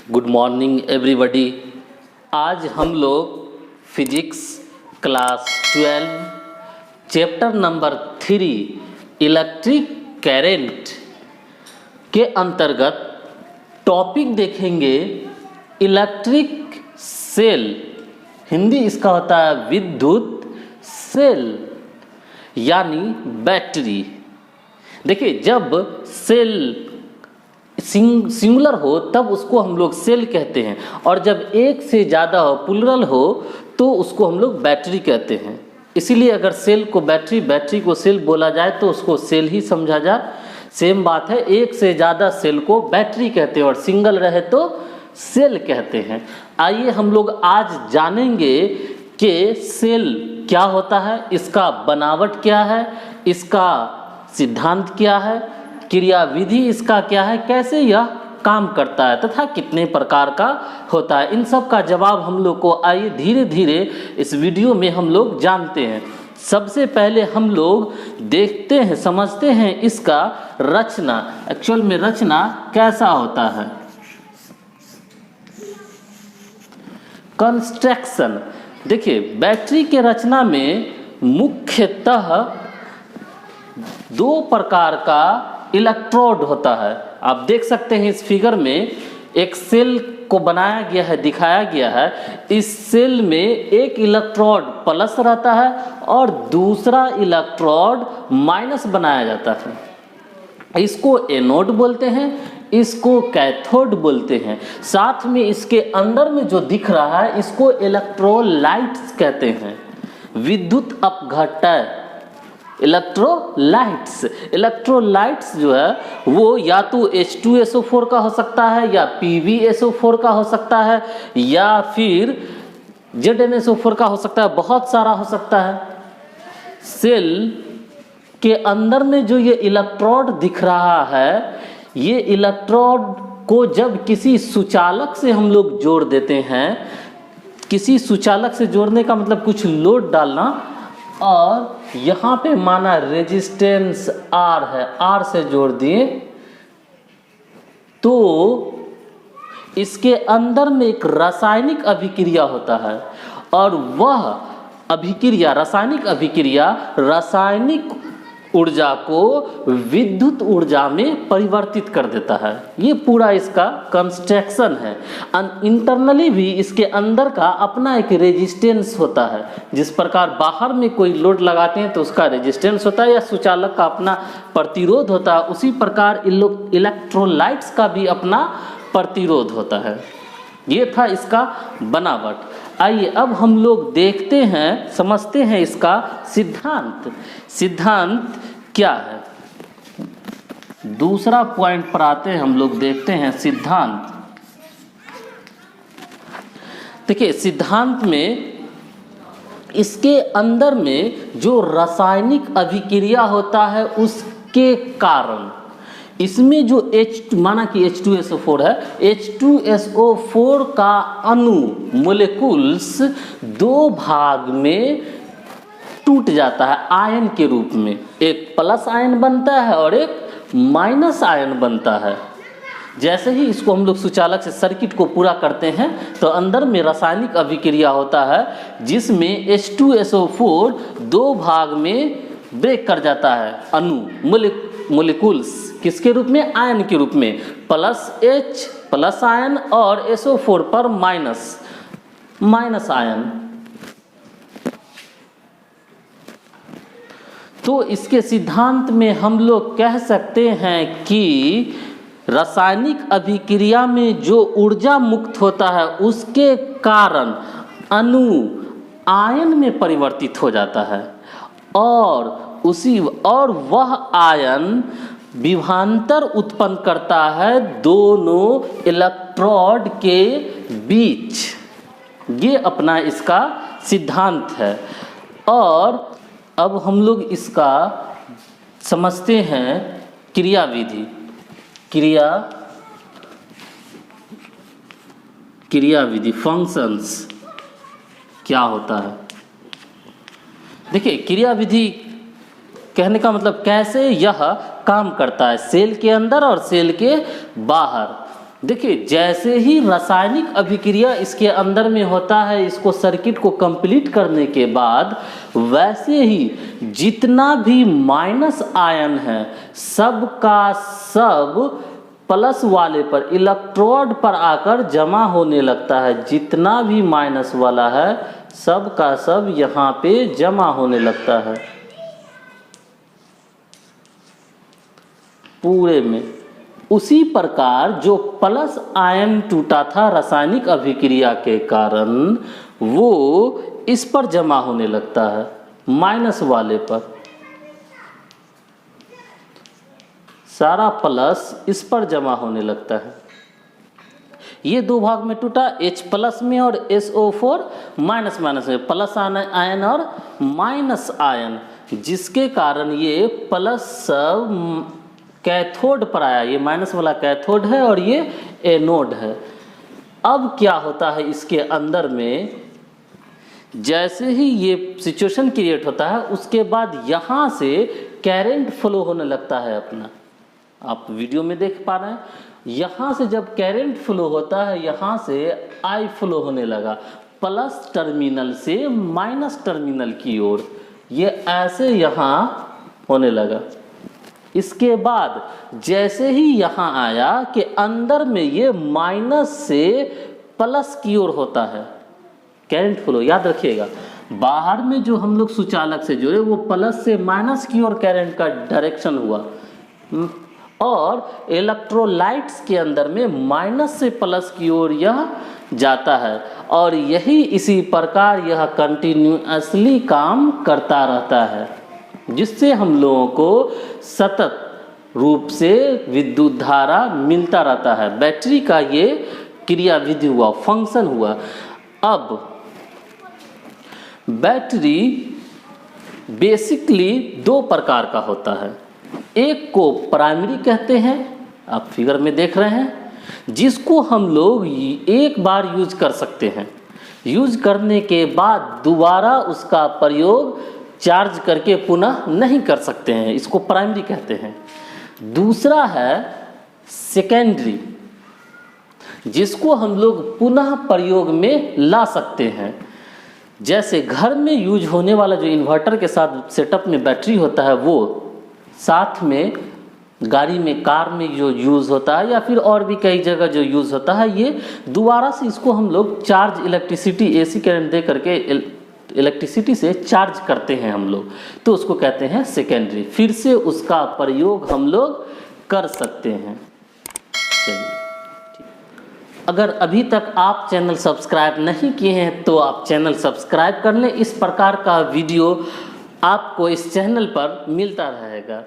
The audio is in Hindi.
Good morning everybody. आज हम लोग physics class 12 chapter number 3 electric current के अंतर्गत टॉपिक देखेंगे इलेक्ट्रिक सेल। हिंदी इसका होता है विद्युत सेल यानी बैटरी। देखिए, जब सेल सिंगुलर हो तब उसको हम लोग सेल कहते हैं, और जब एक से ज़्यादा हो, प्लुरल हो, तो उसको हम लोग बैटरी कहते हैं। इसीलिए अगर सेल को बैटरी, बैटरी को सेल बोला जाए तो उसको सेल ही समझा जाए। सेम बात है, एक से ज़्यादा सेल को बैटरी कहते हैं और सिंगल रहे तो सेल कहते हैं। आइए हम लोग आज जानेंगे कि सेल क्या होता है, इसका बनावट क्या है, इसका सिद्धांत क्या है, क्रियाविधि इसका क्या है, कैसे यह काम करता है तथा कितने प्रकार का होता है। इन सब का जवाब हम लोग को आइए धीरे धीरे इस वीडियो में हम लोग जानते हैं। सबसे पहले हम लोग देखते हैं, समझते हैं इसका रचना। एक्चुअल में रचना कैसा होता है। कंस्ट्रक्शन। देखिए, बैटरी के रचना में मुख्यतः दो प्रकार का इलेक्ट्रोड होता है। आप देख सकते हैं इस फिगर में एक सेल को बनाया गया है, दिखाया गया है। इस सेल में एक इलेक्ट्रोड प्लस रहता है और दूसरा इलेक्ट्रोड माइनस बनाया जाता है। इसको एनोड बोलते हैं, इसको कैथोड बोलते हैं। साथ में इसके अंदर में जो दिख रहा है इसको इलेक्ट्रोलाइट्स कहते हैं। विद्युत अपघटय इलेक्ट्रोलाइट्स जो है वो या तो H2SO4 का हो सकता है, या PbSO4 का हो सकता है, या फिर ZnSO4 का हो सकता है, बहुत सारा हो सकता है। सेल के अंदर में जो ये इलेक्ट्रोड दिख रहा है, ये इलेक्ट्रोड को जब किसी सुचालक से हम लोग जोड़ देते हैं, किसी सुचालक से जोड़ने का मतलब कुछ लोड डालना, और यहाँ पे माना रेजिस्टेंस R है, R से जोड़ दिए, तो इसके अंदर में एक रासायनिक अभिक्रिया होता है, और वह अभिक्रिया, रासायनिक अभिक्रिया, रासायनिक ऊर्जा को विद्युत ऊर्जा में परिवर्तित कर देता है। ये पूरा इसका कंस्ट्रक्शन है। इंटरनली भी इसके अंदर का अपना एक रेजिस्टेंस होता है। जिस प्रकार बाहर में कोई लोड लगाते हैं तो उसका रेजिस्टेंस होता है, या सुचालक का अपना प्रतिरोध होता है, उसी प्रकार इलेक्ट्रोलाइट्स का भी अपना प्रतिरोध होता है। ये था इसका बनावट। आइए अब हम लोग देखते हैं, समझते हैं इसका सिद्धांत। सिद्धांत क्या है, दूसरा पॉइंट पर आते हैं हम लोग, देखते हैं सिद्धांत। देखिए, सिद्धांत में इसके अंदर में जो रासायनिक अभिक्रिया होता है उसके कारण इसमें जो माना कि H2SO4 है, H2SO4 का अणु मोलेकुल्स दो भाग में टूट जाता है आयन के रूप में। एक प्लस आयन बनता है और एक माइनस आयन बनता है। जैसे ही इसको हम लोग सुचालक से सर्किट को पूरा करते हैं तो अंदर में रासायनिक अभिक्रिया होता है जिसमें H2SO4 दो भाग में ब्रेक कर जाता है। अणु मोलिकुल्स किसके रूप में, आयन के रूप में, प्लस H प्लस आयन और SO4 पर माइनस आयन। तो इसके सिद्धांत में हम लोग कह सकते हैं कि रासायनिक अभिक्रिया में जो ऊर्जा मुक्त होता है उसके कारण अणु आयन में परिवर्तित हो जाता है, और वह आयन विभवांतर उत्पन्न करता है दोनों इलेक्ट्रोड के बीच। ये अपना इसका सिद्धांत है। और अब हम लोग इसका समझते हैं क्रियाविधि। क्रियाविधि फंक्शंस क्या होता है। देखिए, क्रियाविधि कहने का मतलब कैसे यह काम करता है सेल के अंदर और सेल के बाहर। देखिए जैसे ही रासायनिक अभिक्रिया इसके अंदर में होता है, इसको सर्किट को कंप्लीट करने के बाद, वैसे ही जितना भी माइनस आयन है सब का सब प्लस वाले पर इलेक्ट्रोड पर आकर जमा होने लगता है। जितना भी माइनस वाला है सब का सब यहाँ पे जमा होने लगता है पूरे में। उसी प्रकार जो प्लस आयन टूटा था रासायनिक अभिक्रिया के कारण, वो इस पर जमा होने लगता है माइनस वाले पर। सारा प्लस इस पर जमा होने लगता है। ये दो भाग में टूटा, H प्लस में और SO4 माइनस माइनस में, प्लस आयन और माइनस आयन, जिसके कारण ये प्लस सब कैथोड पर आया। ये माइनस वाला कैथोड है और ये एनोड है। अब क्या होता है इसके अंदर में, जैसे ही ये सिचुएशन क्रिएट होता है उसके बाद यहाँ से करंट फ्लो होने लगता है अपना। आप वीडियो में देख पा रहे हैं, यहाँ से जब करंट फ्लो होता है यहाँ से आई फ्लो होने लगा प्लस टर्मिनल से माइनस टर्मिनल की ओर, ये ऐसे यहाँ होने लगा। इसके बाद जैसे ही यहाँ आया कि अंदर में ये माइनस से प्लस की ओर होता है करंट फ्लो। याद रखिएगा, बाहर में जो हम लोग सुचालक से जोड़े वो प्लस से माइनस की ओर करंट का डायरेक्शन हुआ, और इलेक्ट्रोलाइट्स के अंदर में माइनस से प्लस की ओर यह जाता है। और यही इसी प्रकार यह कंटिन्यूअसली काम करता रहता है, जिससे हम लोगों को सतत रूप से विद्युत धारा मिलता रहता है। बैटरी का ये क्रिया विधि हुआ, फंक्शन हुआ। अब बैटरी बेसिकली दो प्रकार का होता है। एक को प्राइमरी कहते हैं, आप फिगर में देख रहे हैं, जिसको हम लोग एक बार यूज कर सकते हैं। यूज करने के बाद दोबारा उसका प्रयोग चार्ज करके पुनः नहीं कर सकते हैं, इसको प्राइमरी कहते हैं। दूसरा है सेकेंडरी, जिसको हम लोग पुनः प्रयोग में ला सकते हैं। जैसे घर में यूज होने वाला जो इन्वर्टर के साथ सेटअप में बैटरी होता है, वो साथ में गाड़ी में, कार में जो यूज़ होता है, या फिर और भी कई जगह जो यूज़ होता है, ये दोबारा से इसको हम लोग चार्ज इलेक्ट्रिसिटी AC करंट दे करके इलेक्ट्रिसिटी से चार्ज करते हैं हम लोग, तो उसको कहते हैं सेकेंडरी। फिर से उसका प्रयोग हम लोग कर सकते हैं। चलिए, अगर अभी तक आप चैनल सब्सक्राइब नहीं किए हैं तो आप चैनल सब्सक्राइब कर लें। इस प्रकार का वीडियो आपको इस चैनल पर मिलता रहेगा।